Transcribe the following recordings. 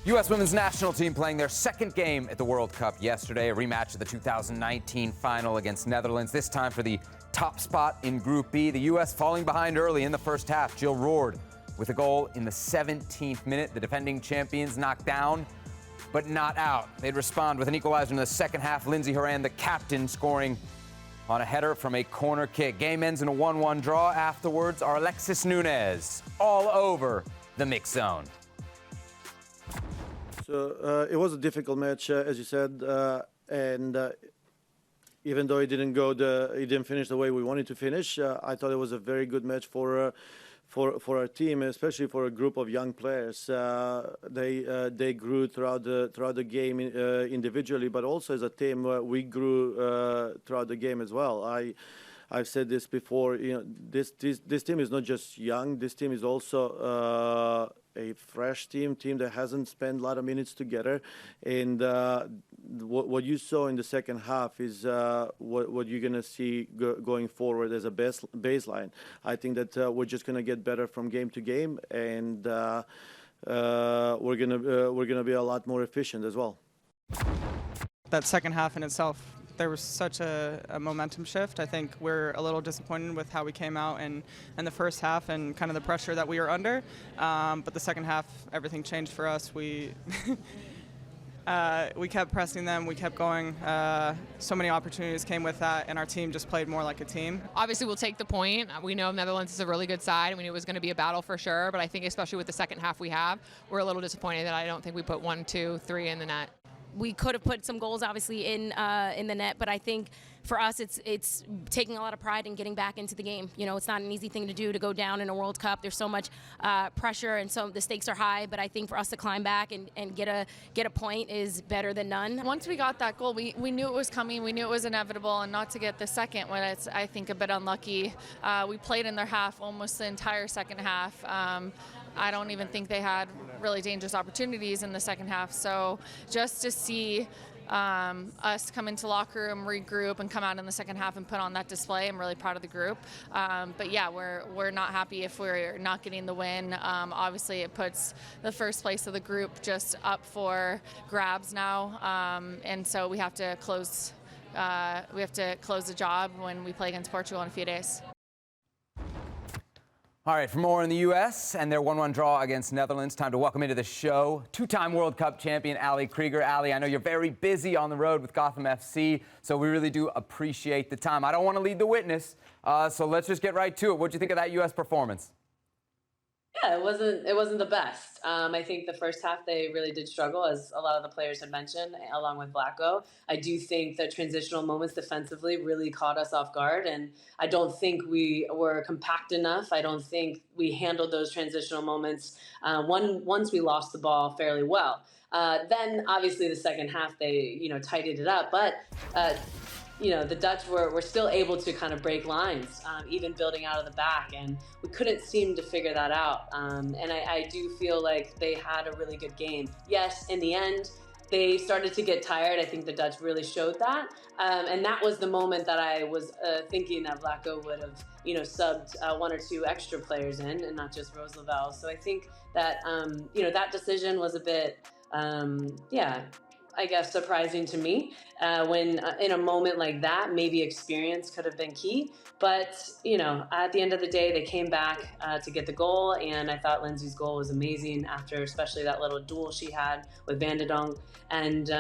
U.S. women's national team playing their second game at the World Cup yesterday, a rematch of the 2019 final against Netherlands, this time for the top spot in Group B. The U.S. falling behind early in the first half. Jill roared with a goal in the 17th minute. The defending champions knocked down, but not out. They'd respond with an equalizer in the second half. Lindsey Horan, the captain, scoring on a header from a corner kick. Game ends in a 1-1 draw. Afterwards, our Alexis Nunez all over the mix zone. So it was a difficult match, as you said, and even though it didn't finish the way we wanted to finish, I thought it was a very good match for our team, especially for a group of young players. They grew throughout the game individually, but also as a team, we grew throughout the game as well. I've said this before. This team is not just young. This team is also a fresh team that hasn't spent a lot of minutes together, and what you saw in the second half is what you're going to see going forward as a baseline. I think that we're just going to get better from game to game, and we're gonna be a lot more efficient as well. That second half in itself, there was such a momentum shift. I think we're a little disappointed with how we came out in the first half and kind of the pressure that we were under. But the second half, everything changed for us. We kept pressing them. We kept going. So many opportunities came with that, and our team just played more like a team. Obviously, we'll take the point. We know Netherlands is a really good side. We knew it was going to be a battle for sure. But I think especially with the second half we have, we're a little disappointed that I don't think we put 1, 2, 3 in the net. We could have put some goals, obviously, in the net, but I think for us, it's taking a lot of pride in getting back into the game. You know, it's not an easy thing to do to go down in a World Cup. There's so much pressure, and so the stakes are high. But I think for us to climb back and get a point is better than none. Once we got that goal, we knew it was coming. We knew it was inevitable, and not to get the second one, it's, I think, a bit unlucky. We played in their half almost the entire second half. I don't even think they had really dangerous opportunities in the second half. So just to see us come into locker room, regroup, and come out in the second half and put on that display, I'm really proud of the group. But yeah, we're not happy if we're not getting the win. Obviously, it puts the first place of the group just up for grabs now, and so we have to close. We have to close the job when we play against Portugal in a few days. All right, for more in the U.S. and their 1-1 draw against Netherlands, time to welcome into the show two-time World Cup champion Krieger. I know you're very busy on the road with Gotham FC, so we really do appreciate the time. I don't want to lead the witness, so let's just get right to it. What do you think of that U.S. performance? Yeah, it wasn't the best. I think the first half they really did struggle, as a lot of the players had mentioned, along with Vlatko. I do think the transitional moments defensively really caught us off guard, and I don't think we were compact enough. I don't think we handled those transitional moments once we lost the ball fairly well. Then, obviously, the second half they tidied it up, but. The Dutch were still able to kind of break lines, even building out of the back, and we couldn't seem to figure that out. And I do feel like they had a really good game. Yes, in the end, they started to get tired. I think the Dutch really showed that. And that was the moment that I was thinking that Vlatko would have, subbed 1 or 2 extra players in, and not just Rose Lavelle. So I think that, that decision was a bit, I guess, surprising to me when in a moment like that, maybe experience could have been key. But, at the end of the day, they came back to get the goal. And I thought Lindsey's goal was amazing after especially that little duel she had with Van de Donk. And,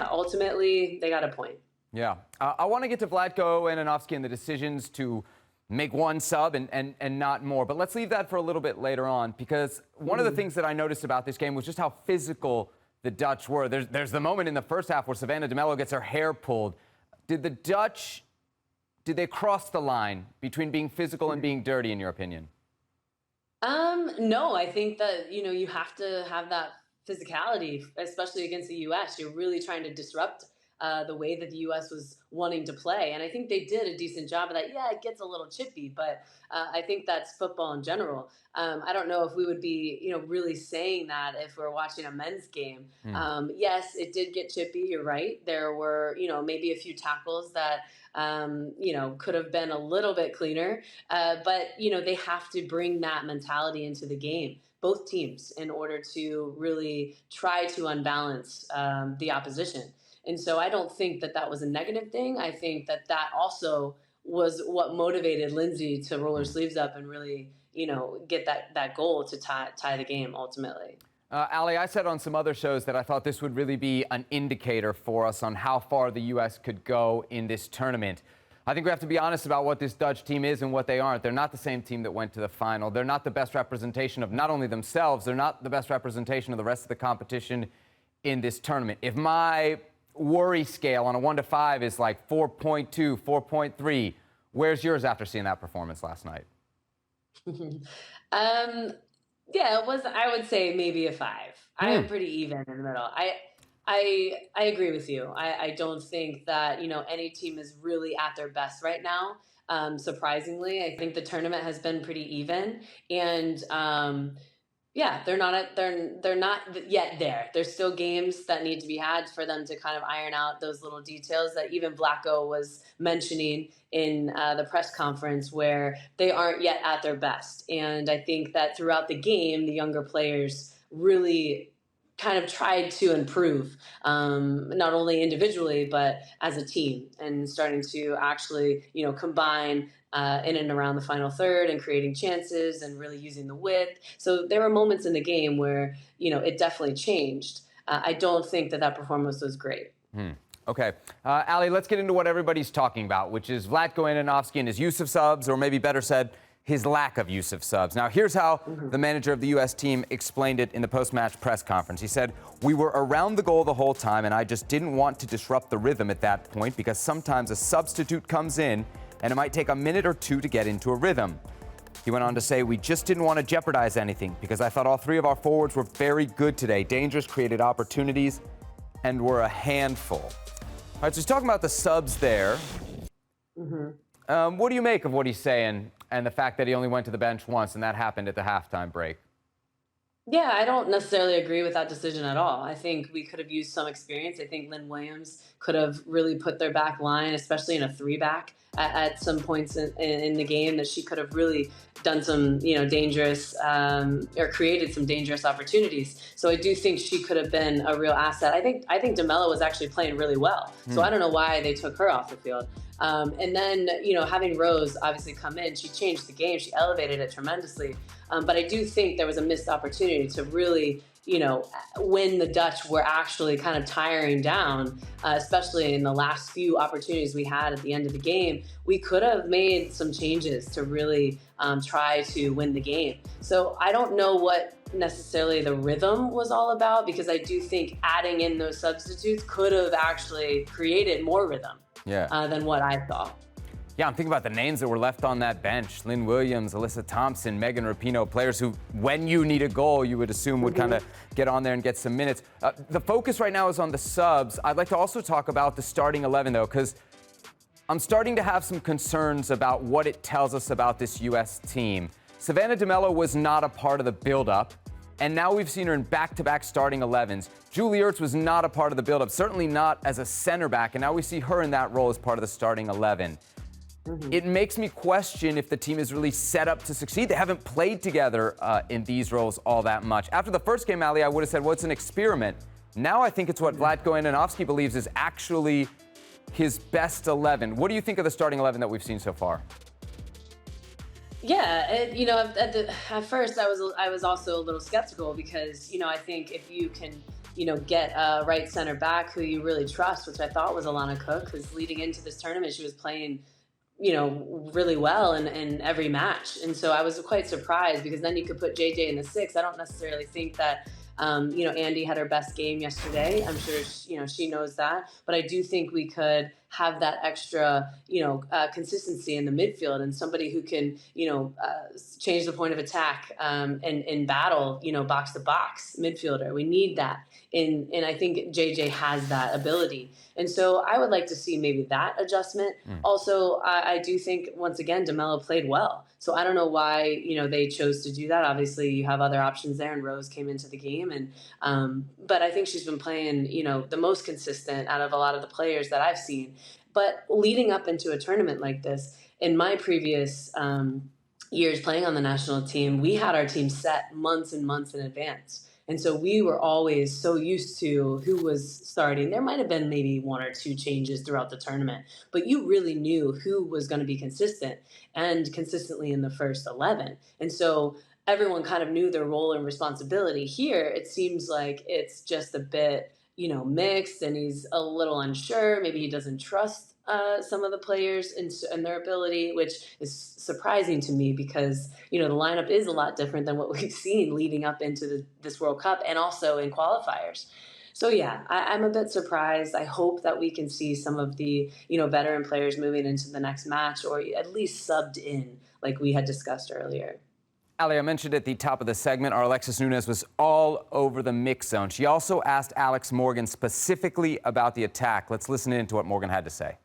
ultimately, they got a point. Yeah. I want to get to Vlatko Andonovski and the decisions to make one sub and not more. But let's leave that for a little bit later on, because one of the things that I noticed about this game was just how physical the Dutch were. There's the moment in the first half where Savannah de Mello gets her hair pulled. Did they cross the line between being physical and being dirty, in your opinion? No, I think that, you have to have that physicality, especially against the U.S. You're really trying to disrupt the way that the U.S. was wanting to play. And I think they did a decent job of that. Yeah, it gets a little chippy, but I think that's football in general. I don't know if we would be, really saying that if we're watching a men's game. Yes, it did get chippy. You're right. There were, maybe a few tackles that, could have been a little bit cleaner. But, they have to bring that mentality into the game, both teams, in order to really try to unbalance the opposition. And so I don't think that was a negative thing. I think that also was what motivated Lindsey to roll her sleeves up and really, get that goal to tie the game ultimately. Ali, I said on some other shows that I thought this would really be an indicator for us on how far the U.S. could go in this tournament. I think we have to be honest about what this Dutch team is and what they aren't. They're not the same team that went to the final. They're not the best representation of not only themselves, they're not the best representation of the rest of the competition in this tournament. If my worry scale on a 1 to 5 is like 4.2, 4.3, where's yours after seeing that performance last night? Yeah, it was, I would say maybe a 5. I am pretty even in the middle. I agree with you. I don't think that, any team is really at their best right now. Surprisingly, I think the tournament has been pretty even, and they're not yet there. There's still games that need to be had for them to kind of iron out those little details that even Vlatko was mentioning in the press conference, where they aren't yet at their best. And I think that throughout the game, the younger players really kind of tried to improve, not only individually, but as a team, and starting to actually, combine in and around the final third and creating chances and really using the width. So there were moments in the game where, it definitely changed. I don't think that performance was great. Okay. Ali, let's get into what everybody's talking about, which is Vlatko Andonovski and his use of subs, or maybe better said, his lack of use of subs. Now, here's how the manager of the U.S. team explained it in the post-match press conference. He said, "We were around the goal the whole time, and I just didn't want to disrupt the rhythm at that point because sometimes a substitute comes in, and it might take a minute or two to get into a rhythm." He went on to say, "We just didn't want to jeopardize anything because I thought all 3 of our forwards were very good today. Dangerous, created opportunities, and were a handful." All right, so he's talking about the subs there. What do you make of what he's saying and the fact that he only went to the bench once and that happened at the halftime break? Yeah, I don't necessarily agree with that decision at all. I think we could have used some experience. I think Lynn Williams could have really put their back line, especially in a 3-back at some points in the game, that she could have really done some, dangerous or created some dangerous opportunities. So I do think she could have been a real asset. I think DeMello was actually playing really well. So I don't know why they took her off the field. And then, having Rose obviously come in, she changed the game. She elevated it tremendously. But I do think there was a missed opportunity to really, when the Dutch were actually kind of tiring down, especially in the last few opportunities we had at the end of the game. We could have made some changes to really try to win the game. So I don't know what necessarily the rhythm was all about, because I do think adding in those substitutes could have actually created more rhythm than what I saw. Yeah, I'm thinking about the names that were left on that bench. Lynn Williams, Alyssa Thompson, Megan Rapinoe, players who, when you need a goal, you would assume would kind of get on there and get some minutes. The focus right now is on the subs. I'd like to also talk about the starting 11, though, because I'm starting to have some concerns about what it tells us about this U.S. team. Savannah DeMello was not a part of the build-up, and now we've seen her in back-to-back starting 11s. Julie Ertz was not a part of the build-up, certainly not as a center back, and now we see her in that role as part of the starting 11. It makes me question if the team is really set up to succeed. They haven't played together in these roles all that much. After the first game, Ali, I would have said, well, it's an experiment. Now I think it's what Vlatko Andonovski believes is actually his best 11. What do you think of the starting 11 that we've seen so far? Yeah, at first I was also a little skeptical, because I think if you can get a right center back who you really trust, which I thought was Alana Cook, because leading into this tournament she was playing really well in every match. And so I was quite surprised, because then you could put JJ in the 6. I don't necessarily think that Andy had her best game yesterday. I'm sure, she knows that. But I do think we could have that extra, consistency in the midfield and somebody who can, change the point of attack and battle, box to box midfielder. We need that. And I think JJ has that ability. And so I would like to see maybe that adjustment. Also, I do think, once again, DeMello played well. So I don't know why, they chose to do that. Obviously, you have other options there, and Rose came into the game. But I think she's been playing, the most consistent out of a lot of the players that I've seen. But leading up into a tournament like this, in my previous years playing on the national team, we had our team set months and months in advance. And so we were always so used to who was starting. There might have been maybe one or two changes throughout the tournament, but you really knew who was going to be consistent and consistently in the first 11. And so everyone kind of knew their role and responsibility. Here, it seems like it's just a bit, mixed, and he's a little unsure. Maybe he doesn't trust some of the players and their ability, which is surprising to me because, the lineup is a lot different than what we've seen leading up into this World Cup and also in qualifiers. So, yeah, I'm a bit surprised. I hope that we can see some of the, veteran players moving into the next match, or at least subbed in like we had discussed earlier. Ali, I mentioned at the top of the segment, our Alexis Nunes was all over the mix zone. She also asked Alex Morgan specifically about the attack. Let's listen in to what Morgan had to say.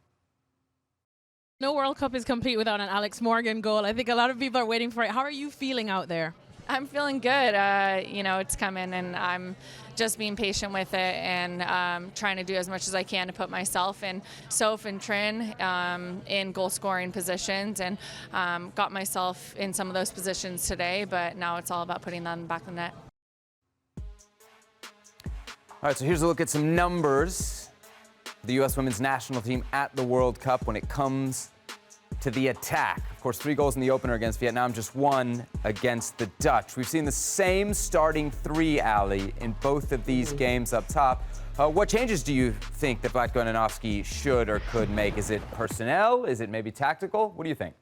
No World Cup is complete without an Alex Morgan goal. I think a lot of people are waiting for it. How are you feeling out there? I'm feeling good. It's coming, and I'm just being patient with it and trying to do as much as I can to put myself and Soph and Trin in goal-scoring positions, and got myself in some of those positions today, but now it's all about putting them back in the net. All right, so here's a look at some numbers. The U.S. women's national team at the World Cup when it comes to the attack. Of course, 3 goals in the opener against Vietnam, just 1 against the Dutch. We've seen the same starting 3, Ali, in both of these games up top. What changes do you think that Vlatko Andonovski should or could make? Is it personnel? Is it maybe tactical? What do you think?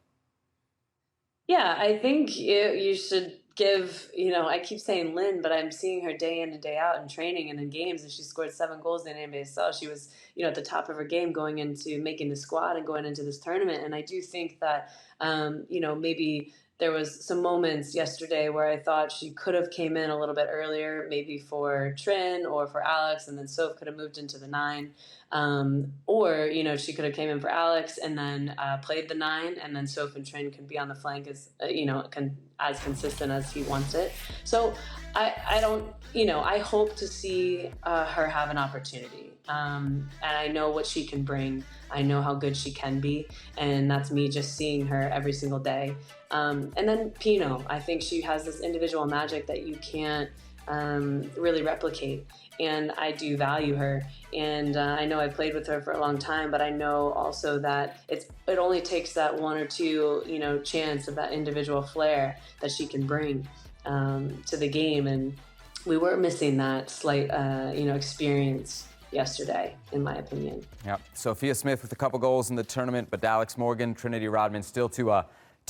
Yeah, I think you should give, I keep saying Lynn, but I'm seeing her day in and day out in training and in games, and she scored 7 goals in NBSL. She was, at the top of her game going into making the squad and going into this tournament. And I do think that, maybe there was some moments yesterday where I thought she could have came in a little bit earlier, maybe for Trin or for Alex, and then Soph could have moved into the 9. Or, she could have came in for Alex and then played the 9, and then Soph and Trin can be on the flank as, as consistent as he wants it. So I don't, I hope to see her have an opportunity. And I know what she can bring. I know how good she can be. And that's me just seeing her every single day. And then Pino, I think she has this individual magic that you can't really replicate. And I do value her. And I know I played with her for a long time, but I know also that it only takes that 1 or 2, chance of that individual flair that she can bring to the game. And we were missing that slight, experience yesterday, in my opinion. Yeah, Sophia Smith with a couple goals in the tournament, but Alex Morgan, Trinity Rodman still to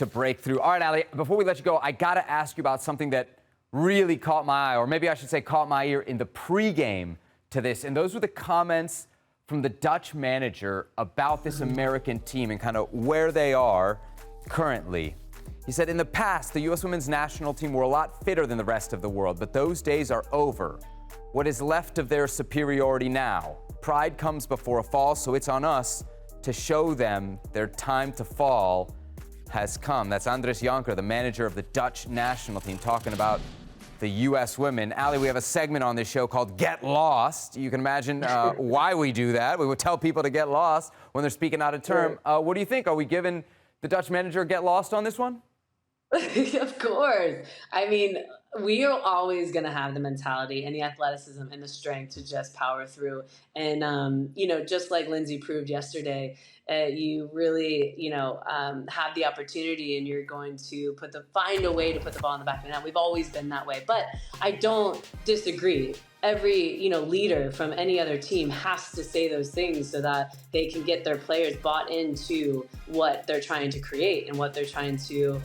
break through. All right, Ali, before we let you go, I got to ask you about something that really caught my eye, or maybe I should say caught my ear in the pregame to this, and those were the comments from the Dutch manager about this American team and kind of where they are currently. He said, in the past, the U.S. women's national team were a lot fitter than the rest of the world, but those days are over. What is left of their superiority now? Pride comes before a fall, so it's on us to show them their time to fall has come. That's Andres Kuipers, the manager of the Dutch national team, talking about the U.S. women. Ali, we have a segment on this show called Get Lost. You can imagine why we do that. We would tell people to get lost when they're speaking out of term. What do you think? Are we giving the Dutch manager a get lost on this one? Of course. I mean, we are always going to have the mentality and the athleticism and the strength to just power through. And, just like Lindsey proved yesterday, you really, have the opportunity and you're going to find a way to put the ball in the back of the net. We've always been that way. But I don't disagree. Every, leader from any other team has to say those things so that they can get their players bought into what they're trying to create and what they're trying to,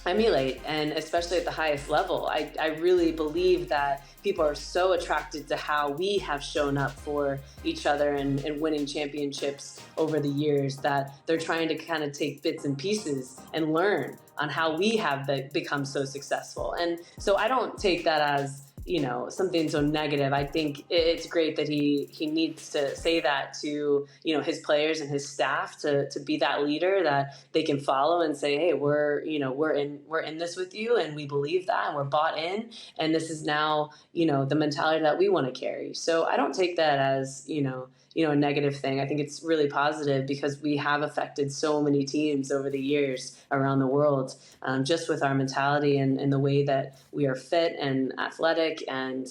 emulate, and especially at the highest level. I really believe that people are so attracted to how we have shown up for each other and winning championships over the years that they're trying to kind of take bits and pieces and learn on how we have become so successful. And so I don't take that as, you know, something so negative. I think it's great that he needs to say that to, you know, his players and his staff to be that leader that they can follow and say, hey, we're in this with you, and we believe that, and we're bought in, and this is now, you know, the mentality that we want to carry. So I don't take that as, you know, a negative thing. I think it's really positive because we have affected so many teams over the years around the world, just with our mentality and the way that we are fit and athletic and,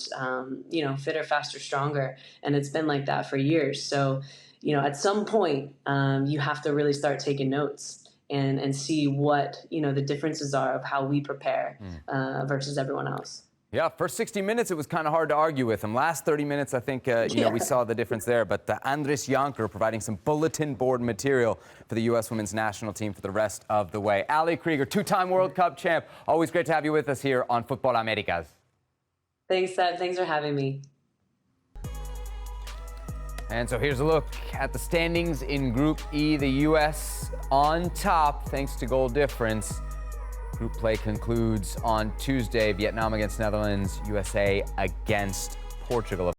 you know, fitter, faster, stronger. And it's been like that for years. So, you know, at some point, you have to really start taking notes and see what, you know, the differences are of how we prepare versus everyone else. Yeah, first 60 minutes, it was kind of hard to argue with him. Last 30 minutes, I think, you know, we saw the difference there. But Andres Kuipers providing some bulletin board material for the U.S. women's national team for the rest of the way. Ali Krieger, two-time World Cup champ. Always great to have you with us here on Futbol Americas. Thanks, Seb. Thanks for having me. And so here's a look at the standings in Group E. The U.S. on top, thanks to goal difference. Group play concludes on Tuesday. Vietnam against Netherlands, USA against Portugal.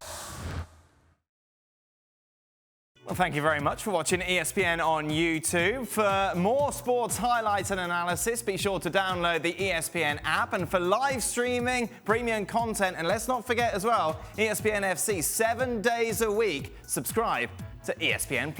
Well, thank you very much for watching ESPN on YouTube. For more sports highlights and analysis, be sure to download the ESPN app. And for live streaming, premium content, and let's not forget as well, ESPN FC 7 days a week. Subscribe to ESPN+.